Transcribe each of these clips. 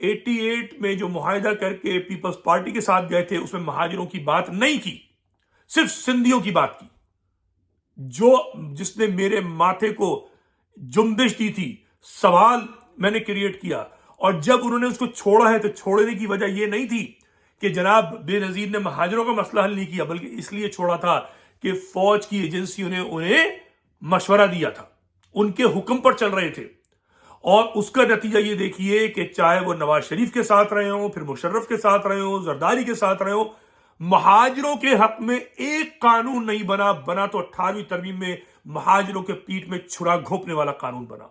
88 میں جو معاہدہ کر کے پیپلز پارٹی کے ساتھ گئے تھے اس میں مہاجروں کی بات نہیں کی، صرف سندھیوں کی بات کی، جس نے میرے ماتھے کو جنبش دی تھی۔ سوال میں نے کریٹ کیا، اور جب انہوں نے اس کو چھوڑا ہے تو چھوڑنے کی وجہ یہ نہیں تھی کہ جناب بے نظیر نے مہاجروں کا مسئلہ حل نہیں کیا، بلکہ اس لیے چھوڑا تھا کہ فوج کی ایجنسیوں نے انہیں مشورہ دیا تھا، ان کے حکم پر چل رہے تھے، اور اس کا نتیجہ یہ دیکھیے کہ چاہے وہ نواز شریف کے ساتھ رہے ہوں، پھر مشرف کے ساتھ رہے ہوں، زرداری کے ساتھ رہے ہوں، مہاجروں کے حق میں ایک قانون نہیں بنا تو 18ویں ترمیم میں مہاجروں کے پیٹ میں چھرا گھونپنے والا قانون بنا۔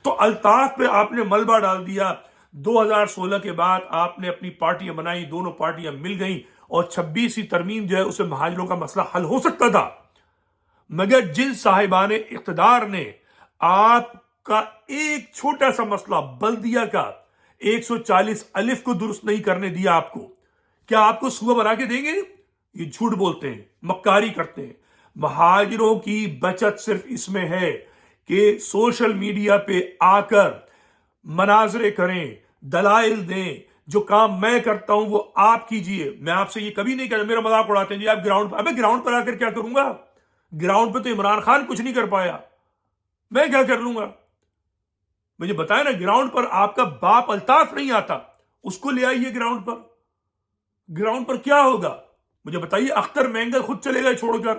تو الطاف پہ آپ نے ملبہ ڈال دیا۔ 2016 کے بعد آپ نے اپنی پارٹیاں بنائی، دونوں پارٹیاں مل گئیں، اور 26ویں ترمیم جو ہے اسے مہاجروں کا مسئلہ حل ہو سکتا تھا، مگر جن صاحبان اقتدار نے آپ کا ایک چھوٹا سا مسئلہ بلدیہ کا 140 الف کو درست نہیں کرنے دیا، آپ کو کیا آپ کو صوبہ بنا کے دیں گے؟ یہ جھوٹ بولتے ہیں، مکاری کرتے ہیں۔ مہاجروں کی بچت صرف اس میں ہے کہ سوشل میڈیا پہ آ کر مناظرے کریں، دلائل دیں، جو کام میں کرتا ہوں وہ آپ کیجئے۔ میں آپ سے یہ کبھی نہیں کہتا، میرا مذاق اڑاتے ہیں جی آپ گراؤنڈ پر، ابے گراؤنڈ پر آ کر کیا کروں گا؟ گراؤنڈ پہ تو عمران خان کچھ نہیں کر پایا، میں کیا کر لوں گا؟ مجھے بتائیں نا، گراؤنڈ پر آپ کا باپ الطاف نہیں آتا، اس کو لے آئیے گراؤنڈ پر۔ گراؤنڈ پر کیا ہوگا مجھے بتائیے؟ اختر مینگل خود چلے گئے چھوڑ کر،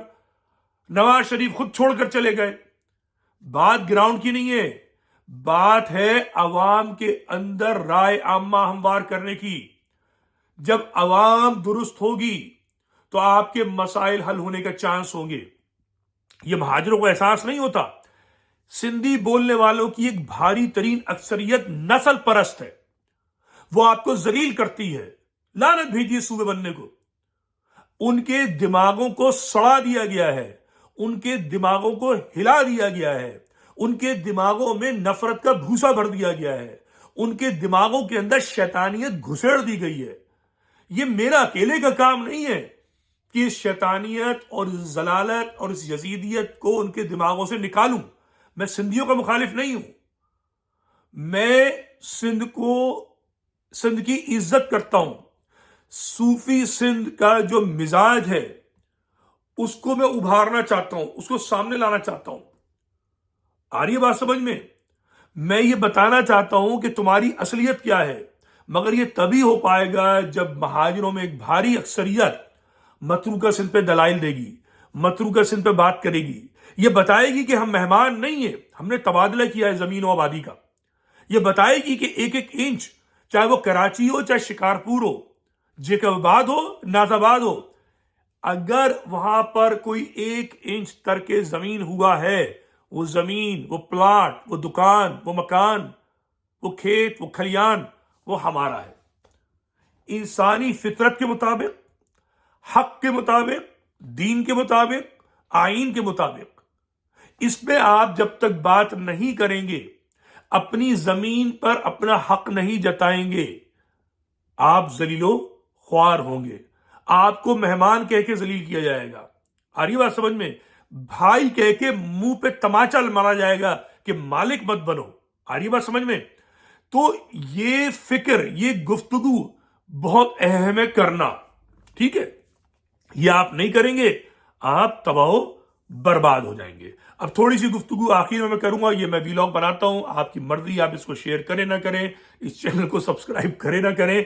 نواز شریف خود چھوڑ کر چلے گئے۔ بات گراؤنڈ کی نہیں ہے، بات ہے عوام کے اندر رائے عامہ ہموار کرنے کی۔ جب عوام درست ہوگی تو آپ کے مسائل حل ہونے کا چانس ہوں گے۔ یہ مہاجروں کو احساس نہیں ہوتا۔ سندھی بولنے والوں کی ایک بھاری ترین اکثریت نسل پرست ہے، وہ آپ کو ذلیل کرتی ہے۔ لعنت بھیجیے صوبے بننے کو۔ ان کے دماغوں کو سڑا دیا گیا ہے، ان کے دماغوں کو ہلا دیا گیا ہے، ان کے دماغوں میں نفرت کا بھوسا بھر دیا گیا ہے، ان کے دماغوں کے اندر شیطانیت گھسیڑ دی گئی ہے۔ یہ میرا اکیلے کا کام نہیں ہے کہ اس شیطانیت اور اس ضلالت اور اس یزیدیت کو ان کے دماغوں سے نکالوں۔ میں سندھیوں کا مخالف نہیں ہوں، میں سندھ کی عزت کرتا ہوں۔ صوفی سندھ کا جو مزاج ہے اس کو میں ابھارنا چاہتا ہوں، اس کو سامنے لانا چاہتا ہوں۔ آ رہی ہے بات سمجھ میں یہ بتانا چاہتا ہوں کہ تمہاری اصلیت کیا ہے، مگر یہ تبھی ہو پائے گا جب مہاجروں میں ایک بھاری اکثریت متروکہ سندھ پہ دلائل دے گی، متروکہ سندھ پہ بات کرے گی، یہ بتائے گی کہ ہم مہمان نہیں ہیں، ہم نے تبادلہ کیا ہے زمین و آبادی کا۔ یہ بتائے گی کہ ایک ایک انچ، چاہے وہ کراچی ہو چاہے شکارپور ہو، جیکب ہو ناز آباد ہو، اگر وہاں پر کوئی 1 انچ ترک زمین ہوا ہے، وہ زمین، وہ پلاٹ، وہ دکان، وہ مکان، وہ کھیت، وہ کھلیان، وہ ہمارا ہے۔ انسانی فطرت کے مطابق، حق کے مطابق، دین کے مطابق، آئین کے مطابق۔ اس میں آپ جب تک بات نہیں کریں گے، اپنی زمین پر اپنا حق نہیں جتائیں گے، آپ ذلیل و خوار ہوں گے، آپ کو مہمان کہہ کے ذلیل کیا جائے گا۔ آ رہی بات سمجھ میں؟ بھائی کہہ کے منہ پہ تماچا مارا جائے گا کہ مالک مت بنو۔ آ رہی بات سمجھ میں؟ تو یہ فکر، یہ گفتگو بہت اہم ہے کرنا، ٹھیک ہے؟ یہ آپ نہیں کریں گے، آپ تباہ و برباد ہو جائیں گے۔ اب تھوڑی سی گفتگو آخر میں کروں گا، یہ میں ویلاگ بناتا ہوں، آپ کی مرضی، آپ اس کو شیئر کریں نہ کریں، اس چینل کو سبسکرائب کریں نہ کریں،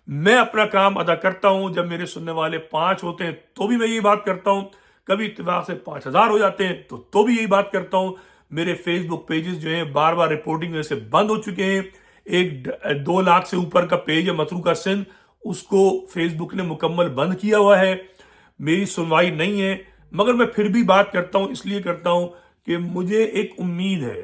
میں اپنا کام ادا کرتا ہوں۔ جب میرے سننے والے 5 ہوتے ہیں تو بھی میں یہی بات کرتا ہوں، کبھی اتفاق سے 5000 ہو جاتے ہیں تو بھی یہی بات کرتا ہوں۔ میرے فیس بک پیجز جو ہیں بار بار رپورٹنگ میں سے بند ہو چکے ہیں۔ ایک 2 لاکھ سے اوپر کا پیج ہے متروکہ سندھ، اس کو فیس بک نے مکمل بند کیا ہوا ہے، میری سنوائی نہیں ہے، مگر میں پھر بھی بات کرتا ہوں، اس لیے کرتا ہوں کہ مجھے ایک امید ہے،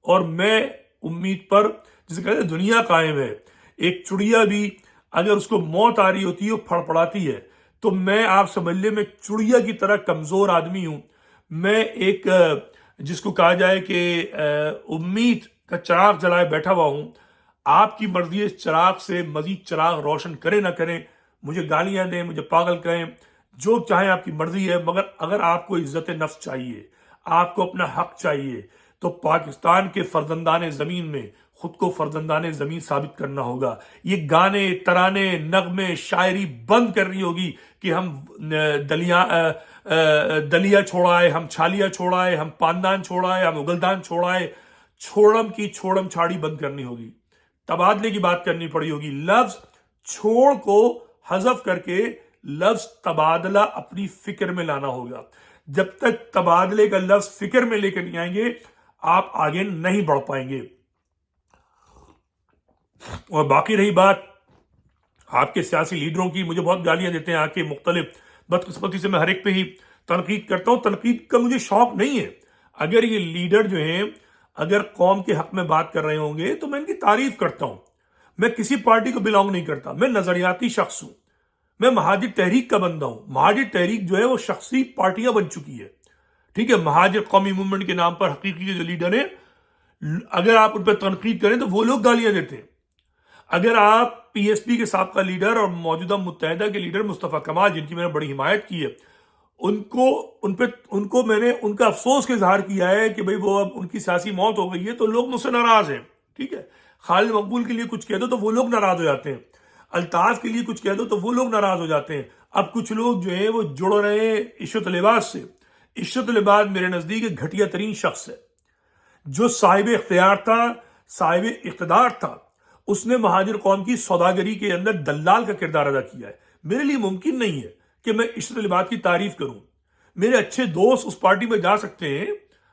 اور میں امید پر، جسے کہتے ہیں دنیا قائم ہے۔ ایک چڑیا بھی اگر اس کو موت آ رہی ہوتی ہے، وہ پھڑپڑاتی ہے، تو میں، آپ سمجھ لیں، میں چڑیا کی طرح کمزور آدمی ہوں۔ میں ایک، جس کو کہا جائے کہ امید کا چراغ جلائے بیٹھا ہوا ہوں۔ آپ کی مرضی ہے اس چراغ سے مزید چراغ روشن کریں نہ کریں، مجھے گالیاں دیں، مجھے پاگل کہیں، جو چاہیں آپ کی مرضی ہے، مگر اگر آپ کو عزت نفس چاہیے، آپ کو اپنا حق چاہیے، تو پاکستان کے فرزندان زمین میں خود کو فرزندان زمین ثابت کرنا ہوگا. یہ گانے ترانے نغمے شاعری بند کرنی ہوگی کہ ہم دلیا چھوڑائے، ہم چھالیا چھوڑائے، ہم پاندان چھوڑائے، ہم اگلدان چھوڑائے. چھوڑم کی چھوڑم چھاڑی بند کرنی ہوگی. تبادلے کی بات کرنی پڑی ہوگی. لفظ چھوڑ کو حذف کر کے لفظ تبادلہ اپنی فکر میں لانا ہوگا. جب تک تبادلے کا لفظ فکر میں لے کر نہیں آئیں گے آپ آگے نہیں بڑھ پائیں گے. اور باقی رہی بات آپ کے سیاسی لیڈروں کی، مجھے بہت گالیاں دیتے ہیں آ کے مختلف. بدقسمتی سے میں ہر ایک پہ ہی تنقید کرتا ہوں. تنقید کا مجھے شوق نہیں ہے. اگر یہ لیڈر جو ہیں اگر قوم کے حق میں بات کر رہے ہوں گے تو میں ان کی تعریف کرتا ہوں. میں کسی پارٹی کو بلانگ نہیں کرتا. میں نظریاتی شخص ہوں. میں مہاجر تحریک کا بندہ ہوں. مہاجر تحریک جو ہے وہ شخصی پارٹیاں بن چکی ہے. ٹھیک ہے، مہاجر قومی موومنٹ کے نام پر حقیقی جو لیڈر ہیں اگر آپ ان پہ تنقید کریں تو وہ لوگ گالیاں دیتے ہیں. اگر آپ پی ایس پی کے سابقہ لیڈر اور موجودہ متحدہ کے لیڈر مصطفیٰ کمال جن کی میں نے بڑی حمایت کی ہے ان کو میں نے ان کا افسوس کا اظہار کیا ہے کہ بھئی وہ اب ان کی سیاسی موت ہو گئی ہے تو لوگ مجھ سے ناراض ہیں. ٹھیک ہے، خالد مقبول کے لیے کچھ کہہ دو تو وہ لوگ ناراض ہو جاتے ہیں. الطاف کے لیے کچھ کہہ دو تو وہ لوگ ناراض ہو جاتے ہیں. اب کچھ لوگ جو ہیں وہ جڑ رہے ہیں عشرت لباس سے. عشرت لباس میرے نزدیک ایک گھٹیا ترین شخص ہے. جو صاحب اختیار تھا، صاحب اقتدار تھا، اس نے مہاجر قوم کی سوداگری کے اندر دلال کا کردار ادا کیا ہے. میرے لیے ممکن نہیں ہے کہ میں عشرت لباس کی تعریف کروں. میرے اچھے دوست اس پارٹی میں جا سکتے ہیں،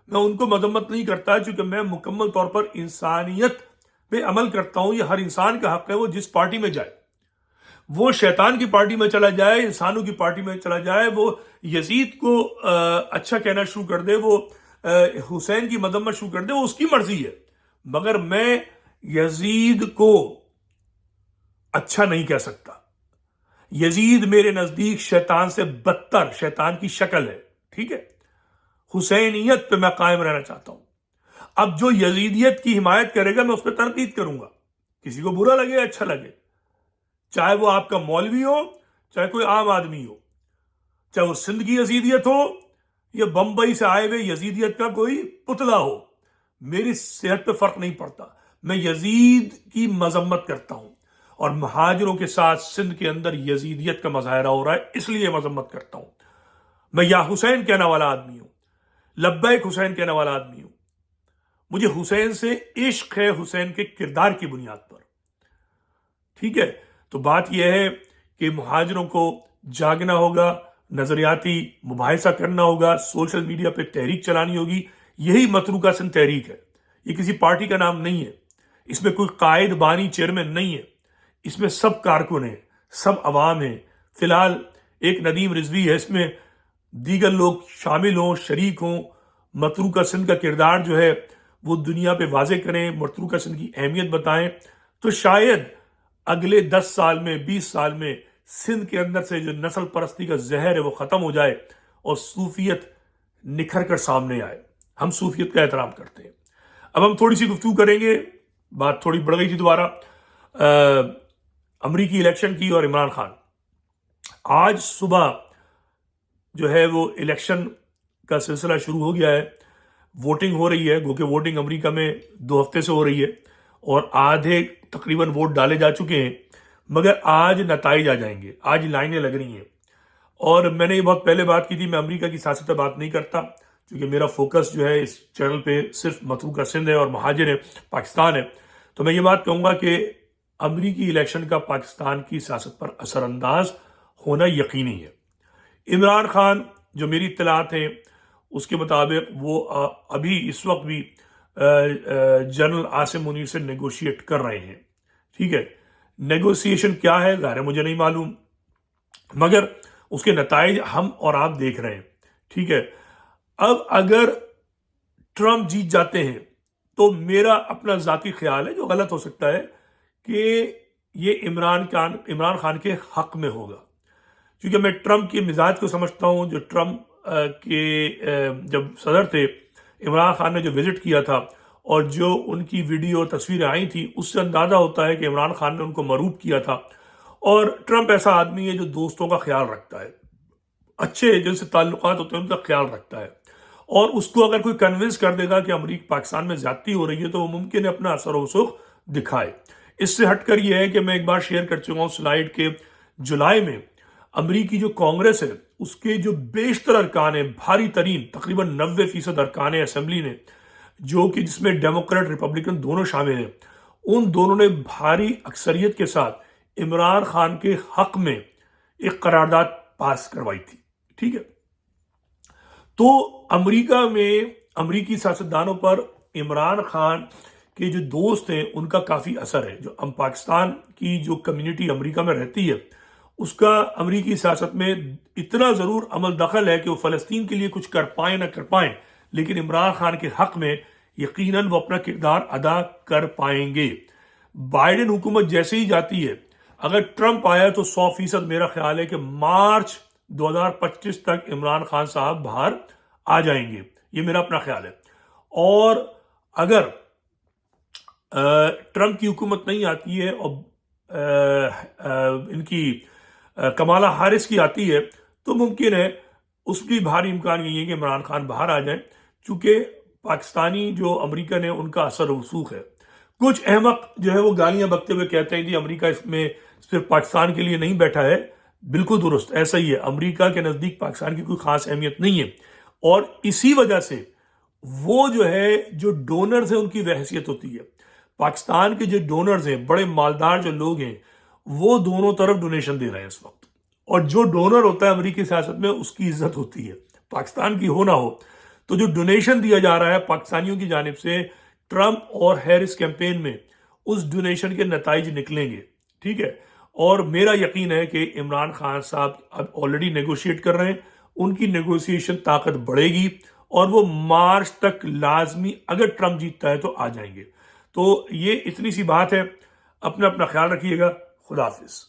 میں ان کو مذمت نہیں کرتا چونکہ میں مکمل طور پر انسانیت پہ عمل کرتا ہوں. یہ ہر انسان کا حق ہے وہ جس پارٹی میں جائے. وہ شیطان کی پارٹی میں چلا جائے، انسانوں کی پارٹی میں چلا جائے، وہ یزید کو اچھا کہنا شروع کر دے، وہ حسین کی مذمت شروع کر دے، وہ اس کی مرضی ہے. مگر میں یزید کو اچھا نہیں کہہ سکتا. یزید میرے نزدیک شیطان سے بدتر شیطان کی شکل ہے. ٹھیک ہے، حسینیت پہ میں قائم رہنا چاہتا ہوں. اب جو یزیدیت کی حمایت کرے گا میں اس پہ تنقید کروں گا، کسی کو برا لگے اچھا لگے، چاہے وہ آپ کا مولوی ہو چاہے کوئی عام آدمی ہو، چاہے وہ سندھ کی یزیدیت ہو یا بمبئی سے آئے ہوئے یزیدیت کا کوئی پتلا ہو. میری صحت پہ فرق نہیں پڑتا. میں یزید کی مذمت کرتا ہوں اور مہاجروں کے ساتھ سندھ کے اندر یزیدیت کا مظاہرہ ہو رہا ہے اس لیے مذمت کرتا ہوں. میں یا حسین کہنے والا آدمی ہوں، لبیک حسین کہنے والا آدمی ہوں. مجھے حسین سے عشق ہے، حسین کے کردار کی بنیاد پر. ٹھیک ہے، تو بات یہ ہے کہ مہاجروں کو جاگنا ہوگا، نظریاتی مباحثہ کرنا ہوگا، سوشل میڈیا پہ تحریک چلانی ہوگی. یہی متروکہ سندھ تحریک ہے. یہ کسی پارٹی کا نام نہیں ہے. اس میں کوئی قائد بانی چیئرمین نہیں ہے. اس میں سب کارکن ہیں، سب عوام ہیں. فی الحال ایک ندیم رضوی ہے، اس میں دیگر لوگ شامل ہوں، شریک ہوں. متروکہ سندھ کا کردار جو ہے وہ دنیا پہ واضح کریں، متروکہ سندھ کی اہمیت بتائیں، تو شاید اگلے 10 سال میں 20 سال میں سندھ کے اندر سے جو نسل پرستی کا زہر ہے وہ ختم ہو جائے اور صوفیت نکھر کر سامنے آئے. ہم صوفیت کا احترام کرتے ہیں. اب ہم تھوڑی سی گفتگو کریں گے. بات تھوڑی بڑھ گئی تھی دوبارہ امریکی الیکشن کی اور عمران خان. آج صبح جو ہے وہ الیکشن کا سلسلہ شروع ہو گیا ہے. ووٹنگ ہو رہی ہے، گو کہ ووٹنگ امریکہ میں 2 ہفتے سے ہو رہی ہے اور آدھے تقریباً ووٹ ڈالے جا چکے ہیں. مگر آج نتائج آ جائیں گے، آج لائنیں لگ رہی ہیں. اور میں نے یہ بہت پہلے بات کی تھی، میں امریکہ کی سیاست پہ بات نہیں کرتا کیونکہ میرا فوکس جو ہے اس چینل پہ صرف متروکہ سندھ ہے اور مہاجر ہے، پاکستان ہے. تو میں یہ بات کہوں گا کہ امریکی الیکشن کا پاکستان کی سیاست پر اثر انداز ہونا یقینی ہے. عمران خان جو میری اطلاعات ہیں اس کے مطابق وہ ابھی اس وقت بھی جنرل عاصم منیر سے نیگوشیٹ کر رہے ہیں. ٹھیک ہے، نیگوسیشن کیا ہے ظاہر مجھے نہیں معلوم، مگر اس کے نتائج ہم اور آپ دیکھ رہے ہیں. ٹھیک ہے، اب اگر ٹرمپ جیت جاتے ہیں تو میرا اپنا ذاتی خیال ہے جو غلط ہو سکتا ہے کہ یہ عمران خان کے حق میں ہوگا. کیونکہ میں ٹرمپ کے مزاج کو سمجھتا ہوں. جو ٹرمپ کے جب صدر تھے، عمران خان نے جو وزٹ کیا تھا اور جو ان کی ویڈیو تصویریں آئی تھیں اس سے اندازہ ہوتا ہے کہ عمران خان نے ان کو مروب کیا تھا. اور ٹرمپ ایسا آدمی ہے جو دوستوں کا خیال رکھتا ہے، اچھے جن سے تعلقات ہوتے ہیں ان کا خیال رکھتا ہے. اور اس کو اگر کوئی کنونس کر دے گا کہ امریکہ پاکستان میں زیادتی ہو رہی ہے تو وہ ممکن ہے اپنا اثر و رسوخ دکھائے۔ اس سے ہٹ کر یہ ہے کہ میں ایک بار شیئر کر چکا ہوں سلائیڈ کے جولائی میں امریکی جو کانگریس ہے اس کے جو بیشتر ارکان ہیں، بھاری ترین تقریباً 90% ارکان اسمبلی نے، جو کہ جس میں ڈیموکریٹ ریپبلکن دونوں شامل ہیں، ان دونوں نے بھاری اکثریت کے ساتھ عمران خان کے حق میں ایک قرارداد پاس کروائی تھی، ٹھیک ہے۔ تو امریکہ میں امریکی سیاستدانوں پر عمران خان کے جو دوست ہیں ان کا کافی اثر ہے۔ جو پاکستان کی جو کمیونٹی امریکہ میں رہتی ہے اس کا امریکی سیاست میں اتنا ضرور عمل دخل ہے کہ وہ فلسطین کے لیے کچھ کر پائیں نہ کر پائیں، لیکن عمران خان کے حق میں یقیناً وہ اپنا کردار ادا کر پائیں گے۔ بائیڈن حکومت جیسے ہی جاتی ہے، اگر ٹرمپ آیا تو 100% میرا خیال ہے کہ مارچ 2025 تک عمران خان صاحب باہر آ جائیں گے، یہ میرا اپنا خیال ہے۔ اور اگر ٹرمپ کی حکومت نہیں آتی ہے اور ان کی کمالہ ہارس کی آتی ہے تو ممکن ہے اس کی بھاری امکان یہ ہے کہ عمران خان باہر آ جائیں، چونکہ پاکستانی جو امریکن ہے ان کا اثر و رسوخ ہے۔ کچھ احمق جو ہے وہ گالیاں بکتے ہوئے کہتے ہیں کہ امریکہ اس میں صرف پاکستان کے لیے نہیں بیٹھا ہے، بالکل درست، ایسا ہی ہے۔ امریکہ کے نزدیک پاکستان کی کوئی خاص اہمیت نہیں ہے، اور اسی وجہ سے وہ جو ہے جو ڈونرز ہیں ان کی وہ حیثیت ہوتی ہے۔ پاکستان کے جو ڈونرز ہیں، بڑے مالدار جو لوگ ہیں، وہ دونوں طرف ڈونیشن دے رہے ہیں اس وقت، اور جو ڈونر ہوتا ہے امریکی سیاست میں اس کی عزت ہوتی ہے، پاکستان کی ہو نہ ہو۔ تو جو ڈونیشن دیا جا رہا ہے پاکستانیوں کی جانب سے ٹرمپ اور ہیرس کیمپین میں، اس ڈونیشن کے نتائج نکلیں گے، ٹھیک ہے۔ اور میرا یقین ہے کہ عمران خان صاحب اب آلریڈی نیگوشیٹ کر رہے ہیں، ان کی نیگوشیشن طاقت بڑھے گی اور وہ مارچ تک لازمی، اگر ٹرمپ جیتتا ہے تو آ جائیں گے۔ تو یہ اتنی سی بات ہے، اپنا خیال رکھیے گا، خدا حافظ۔